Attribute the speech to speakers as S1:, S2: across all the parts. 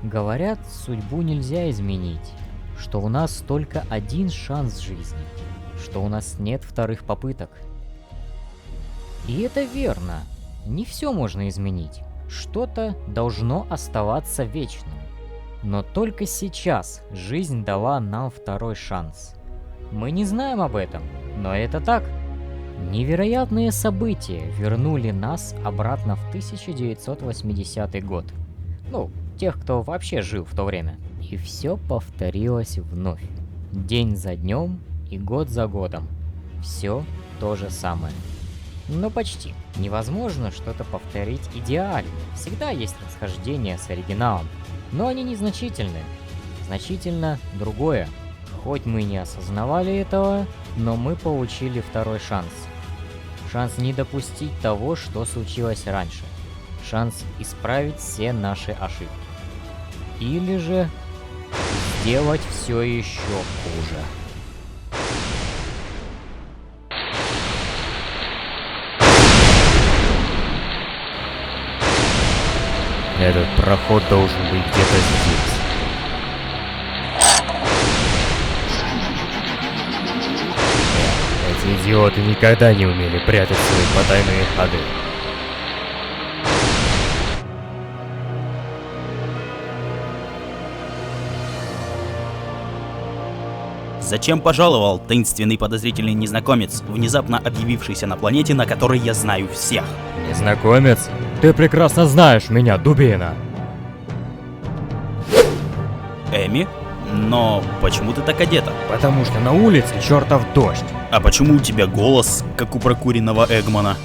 S1: Говорят, судьбу нельзя изменить, что у нас только один шанс в жизни, что у нас нет вторых попыток. И это верно. Не все можно изменить. Что-то должно оставаться вечным. Но только сейчас жизнь дала нам второй шанс. Мы не знаем об этом, но это так. Невероятные события вернули нас обратно в 1980 год. Ну, тех, кто вообще жил в то время. И все повторилось вновь. День за днем и год за годом. Все то же самое. Но почти. Невозможно что-то повторить идеально. Всегда есть расхождение с оригиналом. Но они незначительны. Значительно другое. Хоть мы не осознавали этого, но мы получили второй шанс. Шанс не допустить того, что случилось раньше. Шанс исправить все наши ошибки. Или же сделать все еще хуже.
S2: Этот проход должен быть где-то здесь. Эти идиоты никогда не умели прятать свои потайные ходы.
S3: Зачем пожаловал таинственный подозрительный незнакомец, внезапно объявившийся на планете, на которой я знаю всех?
S2: Незнакомец? Ты прекрасно знаешь меня, дубина!
S3: Эми? Но почему ты так одета?
S2: Потому что на улице чертов дождь.
S3: А почему у тебя голос, как у прокуренного Эгмана?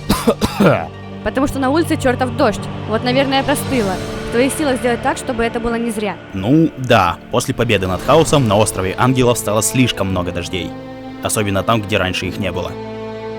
S4: Потому что на улице чертов дождь. Вот, наверное, я простыла. В твоих силах сделать так, чтобы это было не зря.
S3: Ну, да, после победы над хаосом на острове ангелов стало слишком много дождей. Особенно там, где раньше их не было.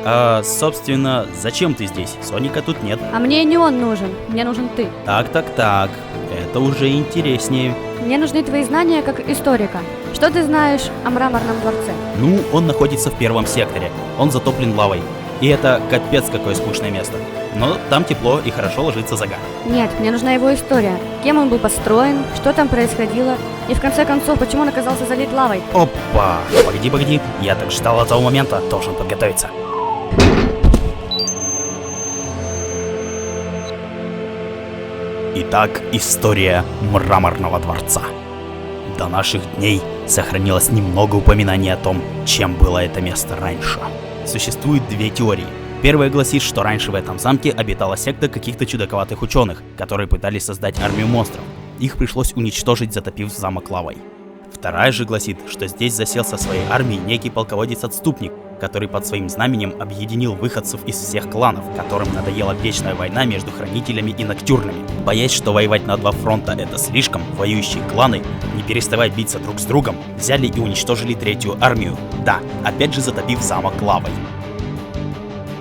S3: А, собственно, зачем ты здесь? Соника тут нет.
S4: А мне не он нужен, мне нужен ты.
S3: Так, это уже интереснее.
S4: Мне нужны твои знания как историка. Что ты знаешь о мраморном дворце?
S3: Ну, он находится в первом секторе. Он затоплен лавой. И это капец какое скучное место. Но там тепло и хорошо ложится загар.
S4: Нет, мне нужна его история. Кем он был построен, что там происходило, и в конце концов, почему он оказался залит лавой.
S3: Опа! Погоди, я так ждал этого момента, должен подготовиться. Итак, история мраморного дворца. До наших дней сохранилось немного упоминаний о том, чем было это место раньше. Существует две теории. Первая гласит, что раньше в этом замке обитала секта каких-то чудаковатых ученых, которые пытались создать армию монстров. Их пришлось уничтожить, затопив замок лавой. Вторая же гласит, что здесь засел со своей армией некий полководец-отступник, который под своим знаменем объединил выходцев из всех кланов, которым надоела вечная война между хранителями и ноктюрнами. Боясь, что воевать на два фронта это слишком, воюющие кланы, не переставая биться друг с другом, взяли и уничтожили третью армию. Да, опять же затопив замок лавой.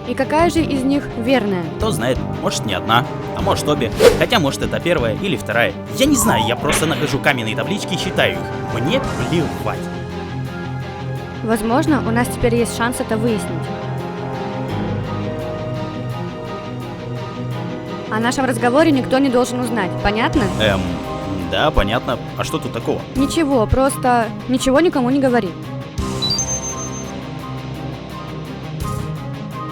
S4: И какая же из них верная?
S3: Кто знает, может не одна, а может обе. Хотя может это первая или вторая. Я не знаю, я просто нахожу каменные таблички и считаю их. Мне плевать.
S4: Возможно, у нас теперь есть шанс это выяснить. О нашем разговоре никто не должен узнать, понятно?
S3: Да, понятно. А что тут такого?
S4: Ничего, просто ничего никому не говори.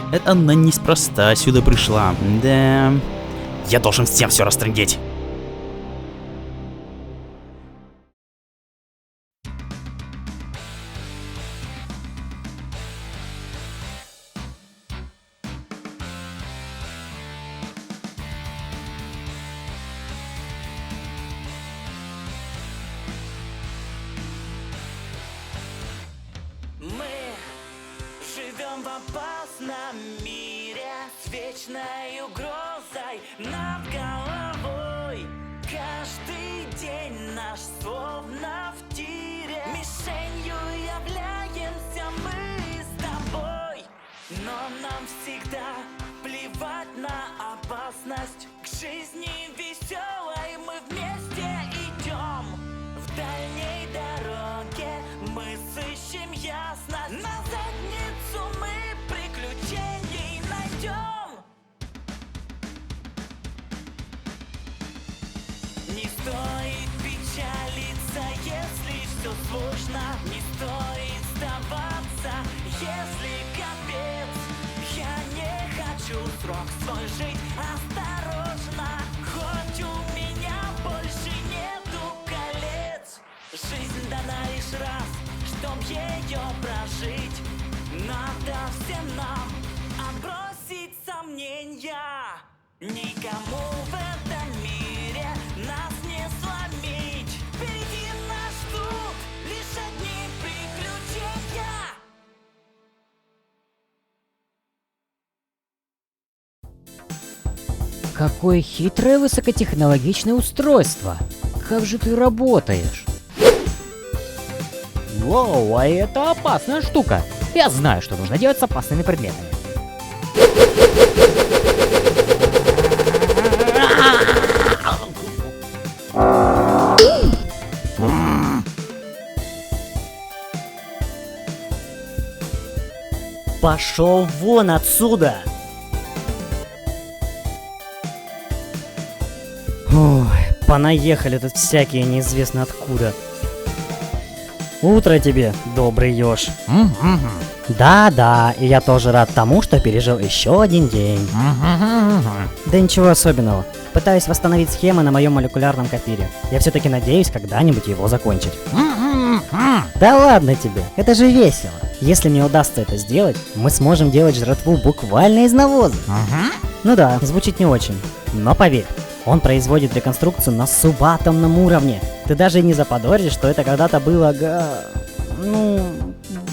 S3: Это она неспроста сюда пришла. Да. Я должен всем все растрындеть.
S5: Мы живем в опасном мире с вечной угрозой над головой. Каждый день наш словно в тире. Мишенью являемся мы с тобой. Но нам всегда плевать на опасность. К жизни веселой мы вместе идем. В дальней дороге мы сыщем ясность. На задницу мы приключений найдем. Не стоит пить все сложно, не стоит сдаваться. Если капец, я не хочу срок свой жить осторожно. Хоть у меня больше нету колец. Жизнь дана лишь раз, чтоб ее прожить. Надо всем нам отбросить сомнения. Никому в этом мире нас не сломить. Впереди нас ждут лишь одни приключения.
S1: Какое хитрое высокотехнологичное устройство. Как же ты работаешь? Воу, а это опасная штука. Я знаю, что нужно делать с опасными предметами.
S6: Пошел вон отсюда! Ой, понаехали тут всякие неизвестно откуда. Утро тебе, добрый еж. Да, и я тоже рад тому, что пережил еще один день. Да ничего особенного. Пытаюсь восстановить схемы на моем молекулярном копире. Я все-таки надеюсь когда-нибудь его закончить. Да ладно тебе, это же весело. Если мне удастся это сделать, мы сможем делать жратву буквально из навоза. Ну да, звучит не очень, но поверь, он производит реконструкцию на субатомном уровне. Ты даже и не заподозришь, что это когда-то было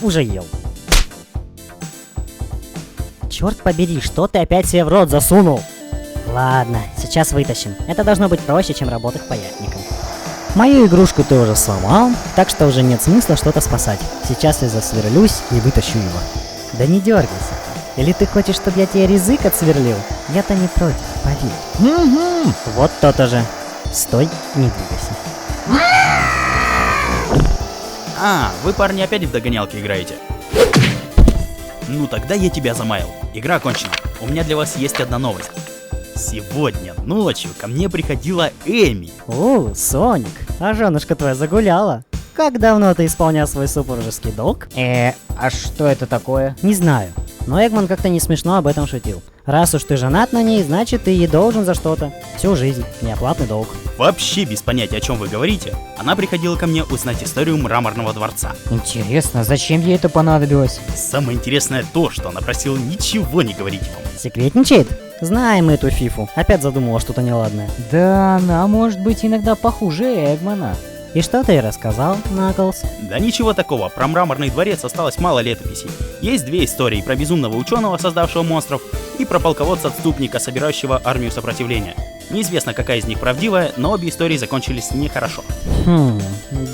S6: уже ел. Черт побери, что ты опять себе в рот засунул? Ладно, сейчас вытащим. Это должно быть проще, чем работать паятником. Мою игрушку ты уже сломал, так что уже нет смысла что-то спасать. Сейчас я засверлюсь и вытащу его. Да не дергайся. Или ты хочешь, чтобы я тебе язык отсверлил? Я-то не против, поверь. Вот то-то же. Стой, не двигайся.
S3: А, вы, парни, опять в догонялки играете? Ну тогда я тебя замаял. Игра окончена. У меня для вас есть одна новость. Сегодня ночью ко мне приходила Эми.
S6: О, Соник, а женушка твоя загуляла. Как давно ты исполнял свой супружеский долг?
S1: А что это такое?
S6: Не знаю, но Эгман как-то не смешно об этом шутил. Раз уж ты женат на ней, значит ты ей должен за что-то. Всю жизнь, неоплатный долг.
S3: Вообще без понятия, о чем вы говорите. Она приходила ко мне узнать историю Мраморного дворца.
S1: Интересно, зачем ей это понадобилось?
S3: Самое интересное то, что она просила ничего не говорить вам.
S6: Секретничает? Знаем мы эту фифу. Опять задумала что-то неладное.
S1: Да, она может быть иногда похуже Эгмана.
S6: И что ты ей рассказал, Наклз?
S3: Да ничего такого, про Мраморный дворец осталось мало летописей. Есть две истории: про безумного ученого, создавшего монстров, и про полководца-отступника, собирающего армию сопротивления. Неизвестно, какая из них правдивая, но обе истории закончились нехорошо.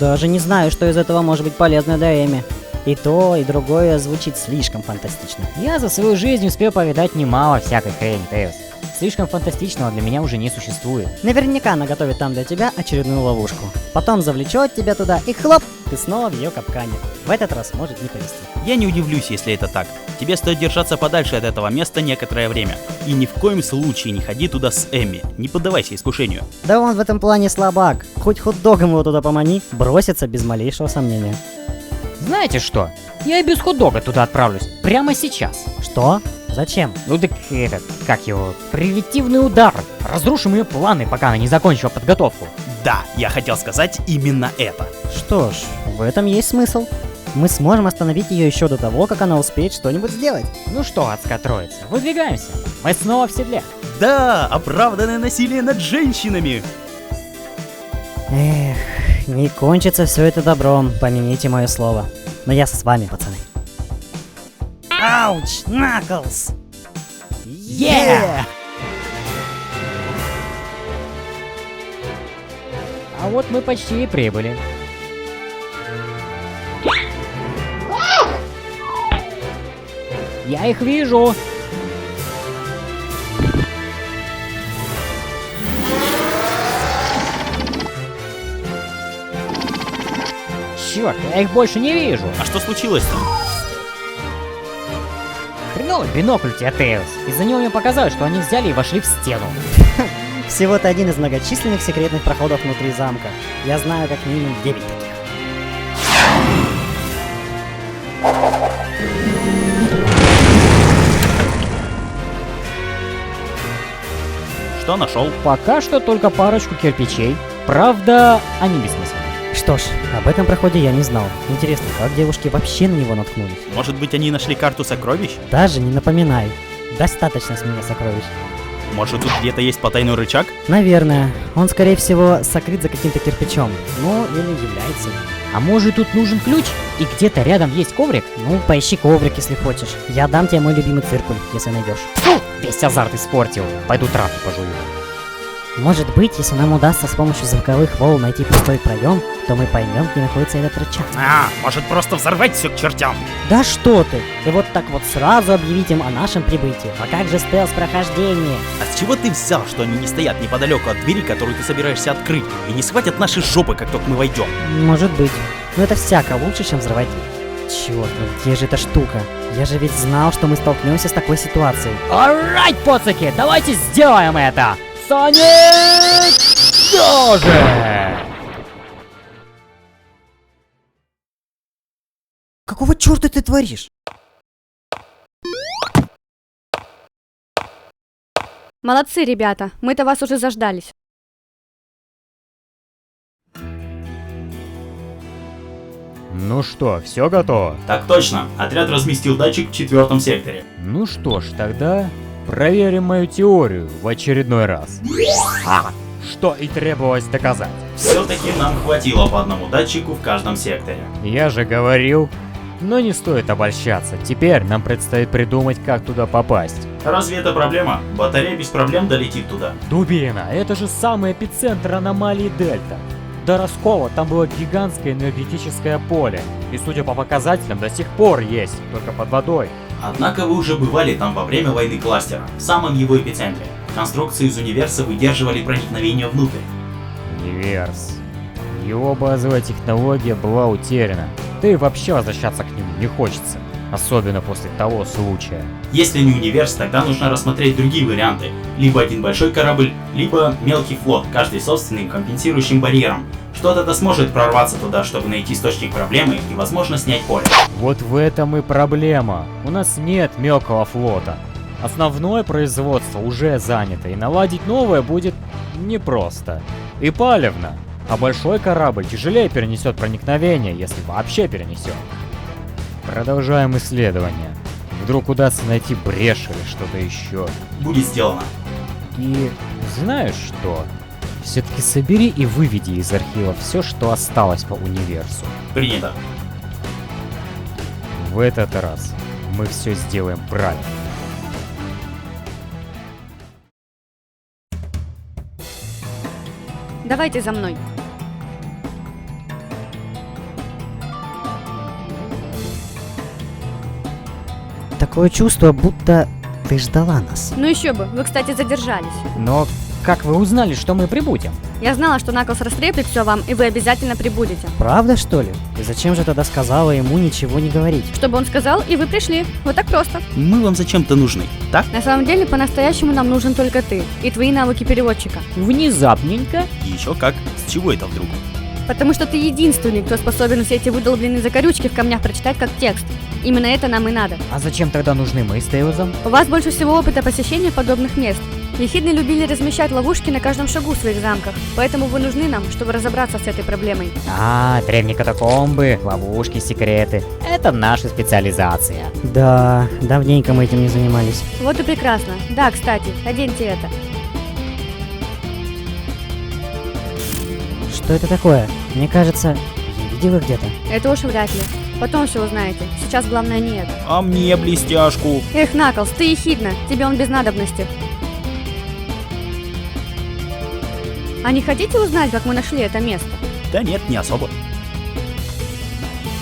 S6: Даже не знаю, что из этого может быть полезно для Эми. И то, и другое звучит слишком фантастично.
S1: Я за свою жизнь успел повидать немало всякой хрени, Тейлз. Слишком фантастичного для меня уже не существует.
S6: Наверняка она готовит там для тебя очередную ловушку. Потом завлечет тебя туда и хлоп, ты снова в ее капкане. В этот раз может не повезти.
S3: Я не удивлюсь, если это так. Тебе стоит держаться подальше от этого места некоторое время. И ни в коем случае не ходи туда с Эми. Не поддавайся искушению.
S6: Да он в этом плане слабак. Хоть хот-догом его туда помани, бросится без малейшего сомнения.
S1: Знаете что? Я и без хот-дога туда отправлюсь. Прямо сейчас.
S6: Что? Зачем?
S1: Ну так как его, превентивный удар. Разрушим ее планы, пока она не закончила подготовку.
S3: Да, я хотел сказать именно это.
S6: Что ж, в этом есть смысл. Мы сможем остановить ее еще до того, как она успеет что-нибудь сделать.
S1: Ну что, адская троица, выдвигаемся. Мы снова в седле.
S3: Да, оправданное насилие над женщинами.
S6: Эх, не кончится все это добром, помяните мое слово. Но я с вами, пацаны. Ауч, Наклз!
S1: Yeah! А вот мы почти и прибыли. Я их вижу. Черт, я их больше не вижу.
S3: А что случилось-то?
S1: Хреновый бинокль у тебя, Тейлз. Из-за него мне показалось, что они взяли и вошли в стену.
S6: Всего-то один из многочисленных секретных проходов внутри замка. Я знаю как минимум 9 таких.
S3: Что нашел?
S1: Пока что только парочку кирпичей. Правда, они бессмысленны.
S6: Что ж, об этом проходе я не знал. Интересно, как девушки вообще на него наткнулись?
S3: Может быть, они нашли карту сокровищ?
S6: Даже не напоминай. Достаточно с меня сокровищ.
S3: Может, тут где-то есть потайной рычаг?
S6: Наверное. Он, скорее всего, сокрыт за каким-то кирпичом. Ну, или является.
S1: А может тут нужен ключ? И где-то рядом есть коврик?
S6: Ну, поищи коврик, если хочешь. Я дам тебе мой любимый циркуль, если найдешь.
S1: Фу, весь азарт испортил. Пойду травку пожую.
S6: Может быть, если нам удастся с помощью звуковых волн найти пустой проем, то мы поймем, где находится этот рычаг.
S3: Может просто взорвать все к чертям?
S6: Да что ты! И вот так вот сразу объявить им о нашем прибытии. А как же стелс-прохождение?
S3: А с чего ты взял, что они не стоят неподалеку от двери, которую ты собираешься открыть, и не схватят наши жопы, как только мы войдем?
S6: Может быть. Но это всяко лучше, чем взрывать дверь. Черт, ну где же эта штука? Я же ведь знал, что мы столкнемся с такой ситуацией.
S1: Alright, поцаки, давайте сделаем это! Соник тоже!
S6: Какого черта ты творишь?
S4: Молодцы, ребята, мы-то вас уже заждались.
S2: Ну что, все готово?
S3: Так точно. Отряд разместил датчик в 4-м секторе.
S2: Ну что ж, тогда проверим мою теорию в очередной раз. Что и требовалось доказать.
S3: Все-таки нам хватило по одному датчику в каждом секторе.
S2: Я же говорил. Но не стоит обольщаться. Теперь нам предстоит придумать, как туда попасть.
S3: Разве это проблема? Батарея без проблем долетит туда.
S1: Дубина, это же самый эпицентр аномалии Дельта. До раскола там было гигантское энергетическое поле. И судя по показателям, до сих пор есть, только под водой.
S3: Однако вы уже бывали там во время войны кластера, в самом его эпицентре. Конструкции из универса выдерживали проникновение внутрь.
S2: Универс. Его базовая технология была утеряна. Да и вообще возвращаться к нему не хочется. Особенно после того случая.
S3: Если не универс, тогда нужно рассмотреть другие варианты. Либо один большой корабль, либо мелкий флот, каждый собственным компенсирующим барьером. Что-то да сможет прорваться туда, чтобы найти источник проблемы и, возможно, снять поле.
S2: Вот в этом и проблема. У нас нет мелкого флота. Основное производство уже занято, и наладить новое будет непросто. И палевно. А большой корабль тяжелее перенесет проникновение, если вообще перенесет. Продолжаем исследование. Вдруг удастся найти брешь или что-то еще.
S3: Будет сделано.
S2: И знаешь что? Все-таки собери и выведи из архива все, что осталось по универсу.
S3: Принято.
S2: В этот раз мы все сделаем правильно.
S4: Давайте за мной.
S6: Такое чувство, будто ты ждала нас.
S4: Ну еще бы, вы, кстати, задержались.
S1: Но как вы узнали, что мы прибудем?
S4: Я знала, что Наклз растреплет все вам, и вы обязательно прибудете.
S6: Правда, что ли? И зачем же тогда сказала ему ничего не говорить?
S4: Чтобы он сказал, и вы пришли. Вот так просто.
S3: Мы вам зачем-то нужны, так?
S4: На самом деле, по-настоящему нам нужен только ты и твои навыки переводчика.
S1: Внезапненько.
S3: Еще как? С чего это вдруг?
S4: Потому что ты единственный, кто способен все эти выдолбленные закорючки в камнях прочитать как текст. Именно это нам и надо.
S1: А зачем тогда нужны мы с Тейлзом?
S4: У вас больше всего опыта посещения подобных мест. Ехидны любили размещать ловушки на каждом шагу в своих замках, поэтому вы нужны нам, чтобы разобраться с этой проблемой.
S1: А, древние катакомбы, ловушки, секреты. Это наша специализация.
S6: Да, давненько мы этим не занимались.
S4: Вот и прекрасно. Да, кстати, оденьте это.
S6: Что это такое? Мне кажется, я видел их где-то.
S4: Это уж вряд ли. Потом все узнаете. Сейчас главное не это.
S3: А мне блестяшку.
S4: Эх, Наклз, ты ехидна. Тебе он без надобности. А не хотите узнать, как мы нашли это место?
S3: Да нет, не особо.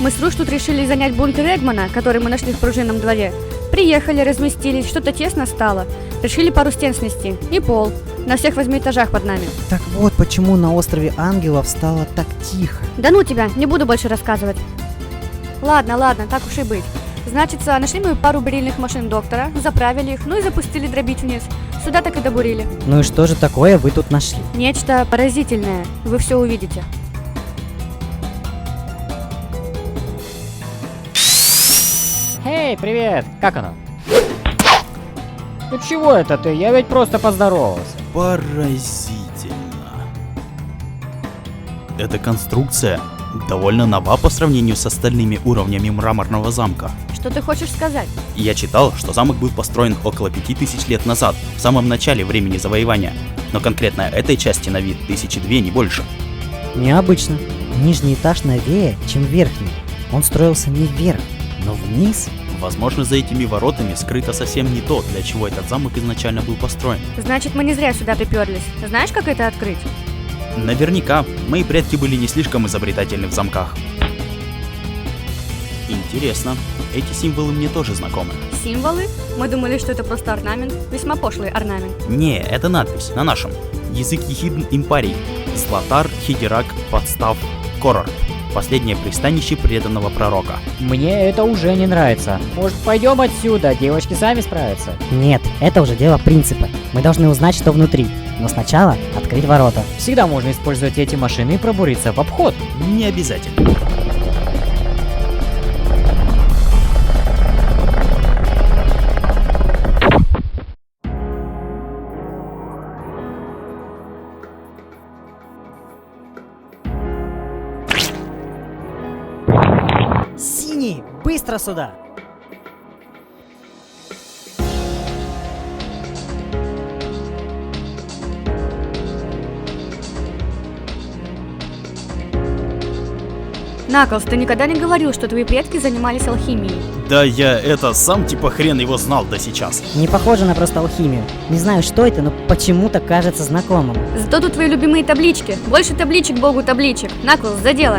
S4: Мы с Руш тут решили занять бункер Эгмана, который мы нашли в пружинном дворе. Приехали, разместились, что-то тесно стало. Решили пару стен снести. И пол. На всех 8 этажах под нами.
S6: Так вот, почему на острове Ангелов стало так тихо.
S4: Да ну тебя, не буду больше рассказывать. Ладно, так уж и быть. Значится, нашли мы пару бурильных машин доктора, заправили их, ну и запустили дробить вниз. Сюда так и добурили.
S6: Ну и что же такое вы тут нашли?
S4: Нечто поразительное. Вы все увидите.
S1: Эй, привет! Как оно? Ну чего это ты? Я ведь просто поздоровался.
S3: Поразительно. Эта конструкция довольно нова по сравнению с остальными уровнями мраморного замка.
S4: Что ты хочешь сказать?
S3: Я читал, что замок был построен около 5000 лет назад, в самом начале времени завоевания. Но конкретно этой части на вид 1002, не больше.
S6: Необычно. Нижний этаж новее, чем верхний. Он строился не вверх, но вниз.
S3: Возможно, за этими воротами скрыто совсем не то, для чего этот замок изначально был построен.
S4: Значит, мы не зря сюда приперлись. Знаешь, как это открыть?
S3: Наверняка, мои предки были не слишком изобретательны в замках. Интересно, эти символы мне тоже знакомы.
S4: Символы? Мы думали, что это просто орнамент. Весьма пошлый орнамент.
S3: Не, это надпись, на нашем. Язык Ехидн Импарий. Златар, Хидерак, Подстав, Корор. Последнее пристанище преданного пророка.
S1: Мне это уже не нравится. Может, пойдем отсюда, девочки сами справятся.
S6: Нет, это уже дело принципа. Мы должны узнать, что внутри. Но сначала открыть ворота.
S1: Всегда можно использовать эти машины и пробуриться в обход.
S3: Не обязательно.
S6: Синий, быстро сюда!
S4: Наклз, ты никогда не говорил, что твои предки занимались алхимией.
S3: Да я это сам типа хрен его знал до сейчас.
S6: Не похоже на просто алхимию. Не знаю, что это, но почему-то кажется знакомым.
S4: Зато тут твои любимые таблички. Больше табличек, богу табличек. Наклз, за дело.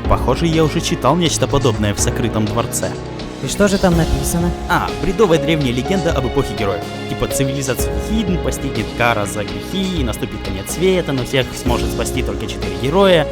S3: Похоже, я уже читал нечто подобное в Сокрытом дворце.
S6: И что же там написано?
S3: Бредовая древняя легенда об эпохе героев. Типа цивилизация Хидн постигнет кара за грехи, и наступит конец света, но всех сможет спасти только 4 героя.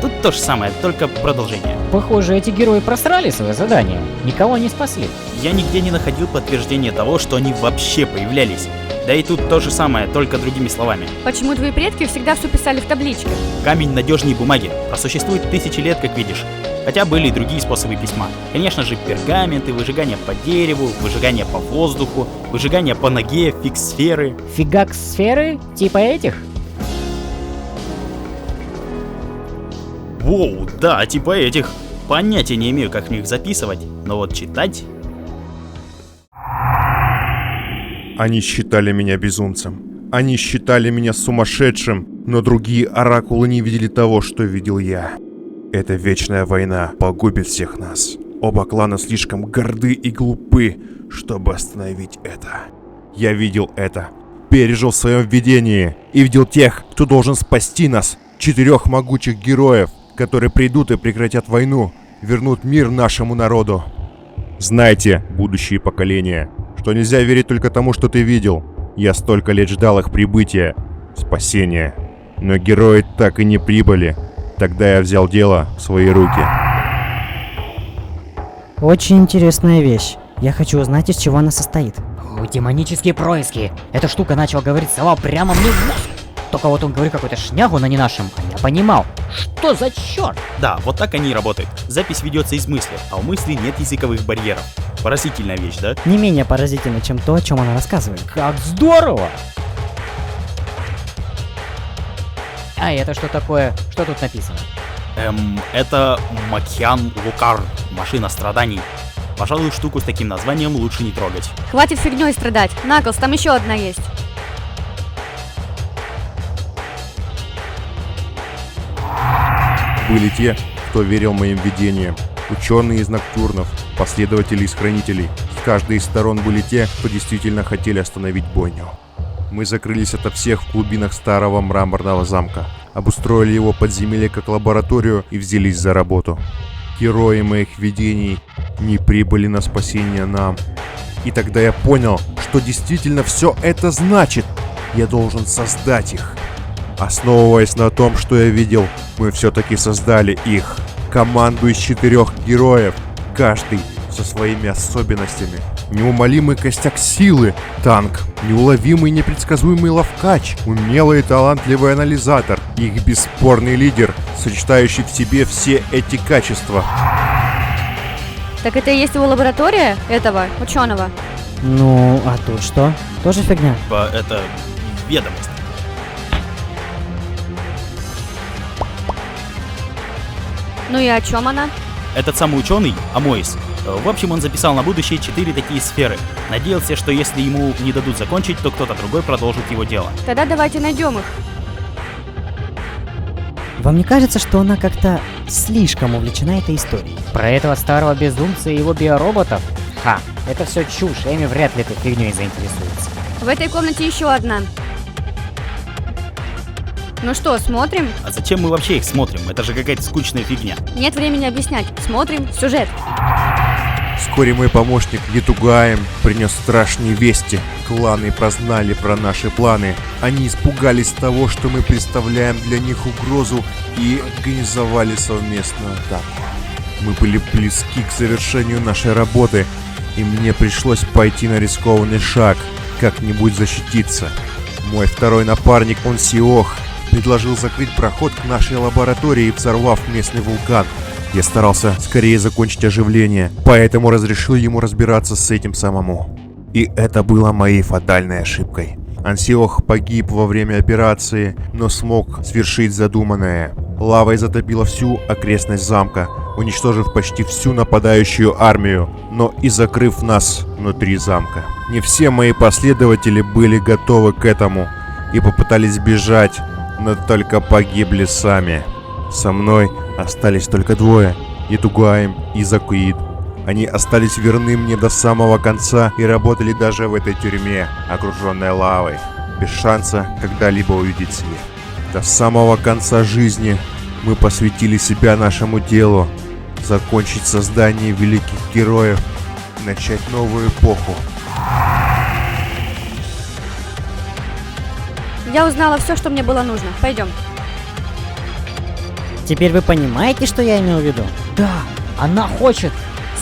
S3: Тут то же самое, только продолжение.
S1: Похоже, эти герои просрали свое задание. Никого не спасли.
S3: Я нигде не находил подтверждения того, что они вообще появлялись. Да и тут то же самое, только другими словами.
S4: Почему твои предки всегда все писали в табличке?
S3: Камень надежнее бумаги, просуществует 1000 лет, как видишь. Хотя были и другие способы письма. Конечно же, пергаменты, выжигание по дереву, выжигание по воздуху, выжигание по ноге, фикс-сферы.
S1: Фигак-сферы? Типа этих?
S3: Воу, да, типа этих. Понятия не имею, как мне их записывать, но вот читать...
S7: Они считали меня безумцем. Они считали меня сумасшедшим, но другие оракулы не видели того, что видел я. Эта вечная война погубит всех нас. Оба клана слишком горды и глупы, чтобы остановить это. Я видел это, пережил в своем видении и видел тех, кто должен спасти нас. 4 могучих героев, которые придут и прекратят войну, вернут мир нашему народу. Знайте, будущие поколения, что нельзя верить только тому, что ты видел. Я столько лет ждал их прибытия, спасения. Но герои так и не прибыли. Тогда я взял дело в свои руки.
S6: Очень интересная вещь. Я хочу узнать, из чего она состоит.
S1: Демонические происки. Эта штука начала говорить слова прямо мне в мозг. Только вот он говорит какую-то шнягу на не нашем, а я понимал. Что за черт?
S3: Да, вот так они и работают. Запись ведется из мысли, а у мысли нет языковых барьеров. Поразительная вещь, да?
S6: Не менее поразительно, чем то, о чем она рассказывает.
S1: Как здорово! А это что такое? Что тут написано?
S3: Это Макьян Лукар, машина страданий. Пожалуй, штуку с таким названием лучше не трогать.
S4: Хватит фигней страдать. Наклз, там еще одна есть.
S7: Были те, кто верил моим видениям. Ученые из Ноктурнов, последователи из Хранителей. С каждой из сторон были те, кто действительно хотели остановить бойню. Мы закрылись ото всех в глубинах старого мраморного замка, обустроили его подземелье как лабораторию и взялись за работу. Герои моих видений не прибыли на спасение нам. И тогда я понял, что действительно все это значит. Я должен создать их. Основываясь на том, что я видел, мы все-таки создали их. Команду из 4 героев, каждый со своими особенностями. Неумолимый костяк силы, танк, неуловимый непредсказуемый ловкач, умелый и талантливый анализатор, их бесспорный лидер, сочетающий в себе все эти качества.
S4: Так это и есть его лаборатория, этого ученого?
S6: Ну, а тут что? Тоже фигня?
S3: Это ведомость.
S4: Ну и о чем она?
S3: Этот самый ученый, Амоис, в общем, он записал на будущее 4 такие сферы. Надеялся, что если ему не дадут закончить, то кто-то другой продолжит его дело.
S4: Тогда давайте найдем их.
S6: Вам не кажется, что она как-то слишком увлечена этой историей?
S1: Про этого старого безумца и его биороботов? Ха, это все чушь, Эми вряд ли этой фигней заинтересуется.
S4: В этой комнате еще одна. Ну что, смотрим?
S3: А зачем мы вообще их смотрим? Это же какая-то скучная фигня.
S4: Нет времени объяснять. Смотрим сюжет.
S7: Вскоре мой помощник Етугаем принес страшные вести. Кланы прознали про наши планы. Они испугались того, что мы представляем для них угрозу, и организовали совместную атаку. Мы были близки к завершению нашей работы, и мне пришлось пойти на рискованный шаг, как-нибудь защититься. Мой второй напарник Онсиох предложил закрыть проход к нашей лаборатории, взорвав местный вулкан. Я старался скорее закончить оживление, поэтому разрешил ему разбираться с этим самому. И это было моей фатальной ошибкой. Ансиох погиб во время операции, но смог свершить задуманное. Лавой затопила всю окрестность замка, уничтожив почти всю нападающую армию, но и закрыв нас внутри замка. Не все мои последователи были готовы к этому и попытались бежать, но только погибли сами. Со мной остались только двое — Етугаем и Закуид. Они остались верны мне до самого конца и работали даже в этой тюрьме, окруженной лавой, без шанса когда-либо увидеть свет. До самого конца жизни мы посвятили себя нашему делу, закончить создание великих героев и начать новую эпоху.
S4: Я узнала все, что мне было нужно. Пойдем.
S6: Теперь вы понимаете, что я имел в виду?
S1: Да, она хочет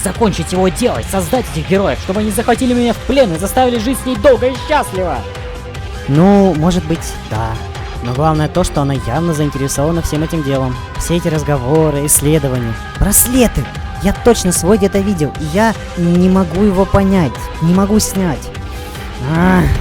S1: закончить его делать, создать этих героев, чтобы они захватили меня в плен и заставили жить с ней долго и счастливо.
S6: Ну, может быть, да. Но главное то, что она явно заинтересована всем этим делом. Все эти разговоры, исследования. Браслеты! Я точно свой где-то видел, и я не могу его понять, не могу снять.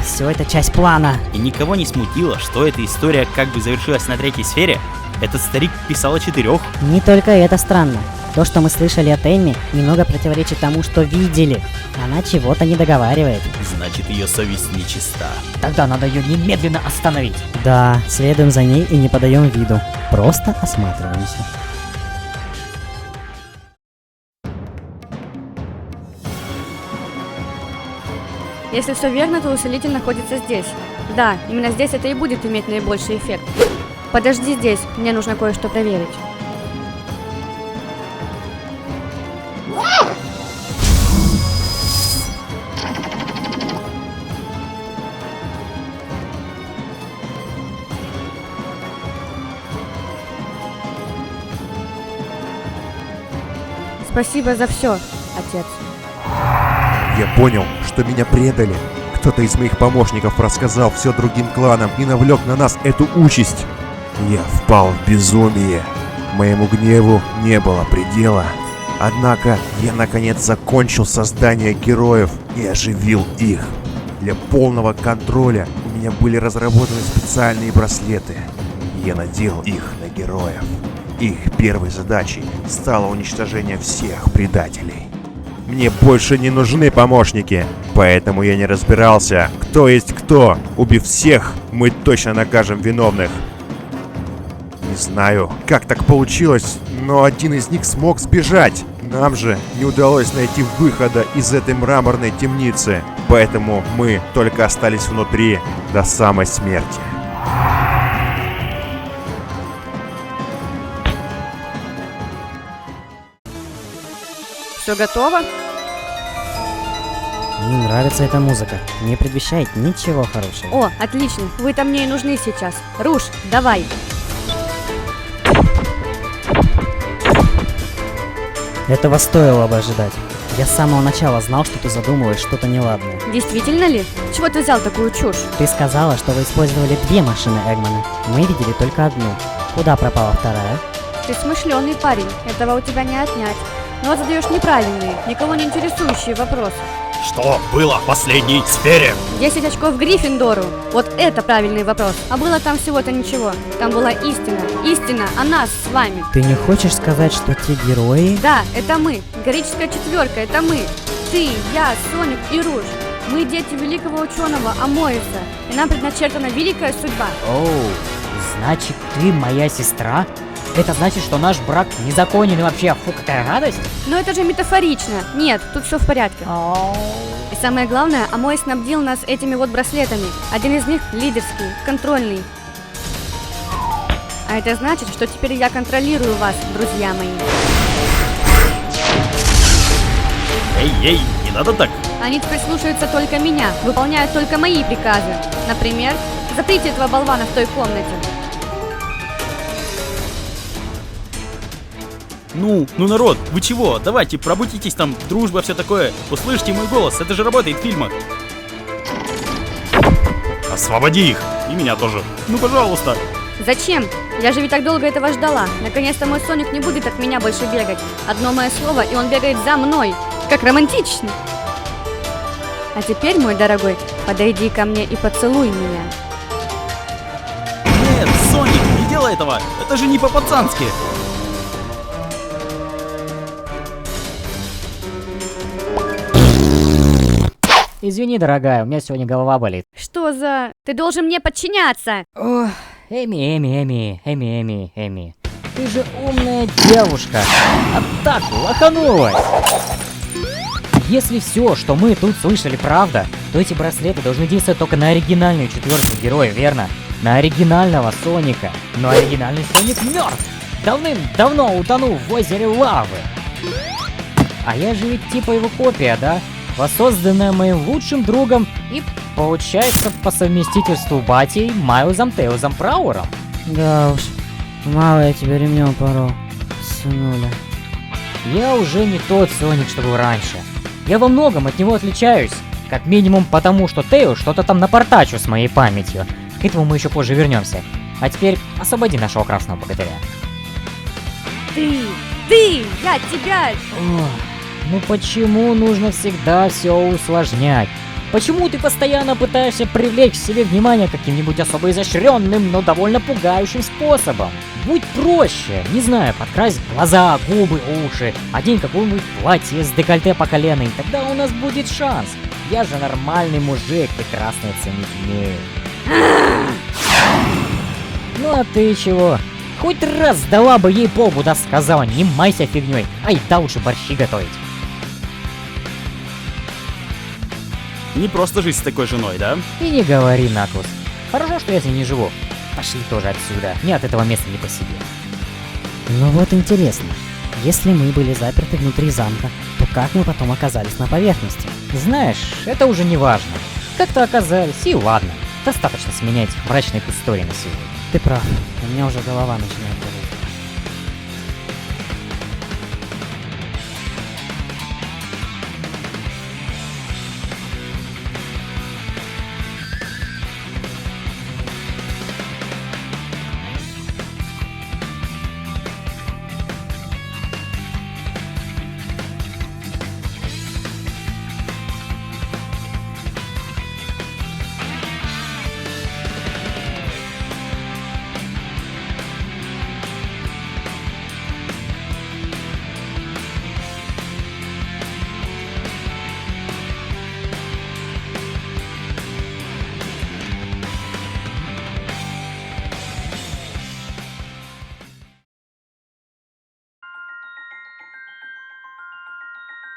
S6: Все это часть плана.
S3: И никого не смутило, что эта история как бы завершилась на третьей сфере. Этот старик писал о 4.
S6: Не только это странно. То, что мы слышали от Эмми, немного противоречит тому, что видели. Она чего-то не договаривает.
S3: Значит, ее совесть нечиста.
S1: Тогда надо ее немедленно остановить.
S6: Да, следуем за ней и не подаем виду. Просто осматриваемся.
S4: Если все верно, то усилитель находится здесь. Да, именно здесь это и будет иметь наибольший эффект. Подожди здесь, мне нужно кое-что проверить. Спасибо за все, отец.
S7: Я понял, что меня предали. Кто-то из моих помощников рассказал все другим кланам и навлек на нас эту участь. Я впал в безумие. Моему гневу не было предела. Однако я наконец закончил создание героев и оживил их. Для полного контроля у меня были разработаны специальные браслеты. Я надел их на героев. Их первой задачей стало уничтожение всех предателей. Мне больше не нужны помощники, поэтому я не разбирался, кто есть кто. Убив всех, мы точно накажем виновных. Не знаю, как так получилось, но один из них смог сбежать. Нам же не удалось найти выхода из этой мраморной темницы, поэтому мы только остались внутри до самой смерти.
S4: Все готово?
S6: Мне нравится эта музыка. Не предвещает ничего хорошего.
S4: О, отлично, вы-то мне и нужны сейчас. Руш, давай.
S6: Этого стоило бы ожидать. Я с самого начала знал, что ты задумываешь что-то неладное.
S4: Действительно ли? Чего ты взял такую чушь?
S6: Ты сказала, что вы использовали 2 машины Эгмана. Мы видели только одну. Куда пропала вторая?
S4: Ты смышленый парень, этого у тебя не отнять. но вот задаешь неправильные, никого не интересующие вопросы.
S3: Что было в последней сфере?
S4: 10 очков Гриффиндору. Вот это правильный вопрос. А было там всего-то ничего. Там была истина. Истина о нас с вами.
S6: Ты не хочешь сказать, что те герои...
S4: Да, это мы. Героическая четверка, это мы. Ты, я, Соник и Руж. Мы дети великого ученого Амоиса. И нам предначертана великая судьба.
S1: Оу, значит, ты моя сестра? Это значит, что наш брак незаконен и вообще, фу, какая радость?
S4: Но это же метафорично. Нет, тут все в порядке. И самое главное, Амоис снабдил нас этими вот браслетами. Один из них лидерский, контрольный. А это значит, что теперь я контролирую вас, друзья мои.
S3: Эй, не надо так.
S4: Они теперь слушаются только меня, выполняют только мои приказы. Например, заприте этого болвана в той комнате.
S3: Ну, народ, вы чего? Давайте, пробудитесь там, дружба, все такое. Услышьте мой голос, это же работает в фильмах. Освободи их, и меня тоже. Ну, пожалуйста.
S4: Зачем? Я же ведь так долго этого ждала. Наконец-то мой Соник не будет от меня больше бегать. Одно мое слово, и он бегает за мной. Как романтично. А теперь, мой дорогой, подойди ко мне и поцелуй меня.
S3: Нет, Соник, не делай этого. Это же не по-пацански.
S1: Извини, дорогая, у меня сегодня голова болит.
S4: Что за... Ты должен мне подчиняться.
S1: Ох, Эми. Ты же умная девушка. А так лоханулась. Если все, что мы тут слышали, правда, то эти браслеты должны действовать только на оригинальную четверку героя, верно? На оригинального Соника. Но оригинальный Соник мертв. Давным-давно утонул в озере лавы. А я же ведь типа его копия, да? Воссозданная моим лучшим другом и, получается, по совместительству батей Майлзом Тейлзом Прауэром.
S6: Да уж, мало я тебя ремнем порол, сынуля.
S1: Я уже не тот Соник, что был раньше. Я во многом от него отличаюсь. Как минимум потому, что Тейл что-то там напортачил с моей памятью. К этому мы еще позже вернемся. А теперь освободи нашего красного богатыря.
S4: Ты, я тебя...
S1: Ох, ну почему нужно всегда все усложнять? Почему ты постоянно пытаешься привлечь к себе внимание каким-нибудь особо изощренным, но довольно пугающим способом? Будь проще, не знаю, подкрась глаза, губы, уши, одень какое-нибудь платье с декольте по колено, и тогда у нас будет шанс. Я же нормальный мужик, ты красное ценить умею. Ну а ты чего? Хоть раз дала бы ей полбу, да сказала, не майся фигней, ай да лучше борщи готовить.
S3: Не просто жить с такой женой, да?
S1: И не говори, Наклз. Хорошо, что я с ней не живу. Пошли тоже отсюда, мне от этого места не по себе.
S6: Ну вот интересно, если мы были заперты внутри замка, то как мы потом оказались на поверхности?
S1: Знаешь, это уже не важно. Как-то оказались, и ладно. Достаточно сменять мрачных историй на сегодня.
S6: Ты прав, у меня уже голова начинает болеть.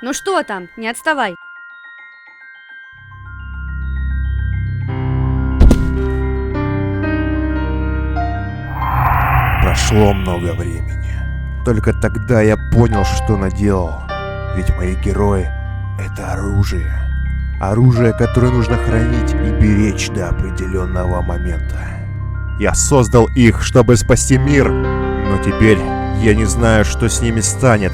S4: Ну что там? Не отставай.
S7: Прошло много времени. Только тогда я понял, что наделал. Ведь мои герои — это оружие. Оружие, которое нужно хранить и беречь до определенного момента. Я создал их, чтобы спасти мир, но теперь я не знаю, что с ними станет.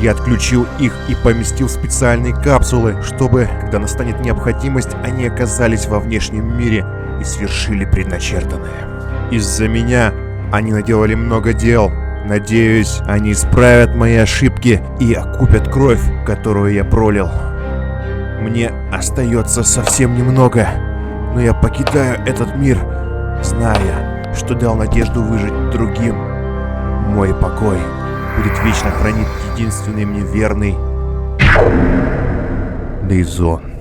S7: Я отключил их и поместил в специальные капсулы, чтобы, когда настанет необходимость, они оказались во внешнем мире и свершили предначертанное. Из-за меня они наделали много дел, Надеюсь, они исправят мои ошибки и окупят кровь, которую я пролил. Мне остается совсем немного, но я покидаю этот мир, зная, что дал надежду выжить другим. Мой покой будет вечно хранить единственный мне верный Дейзон.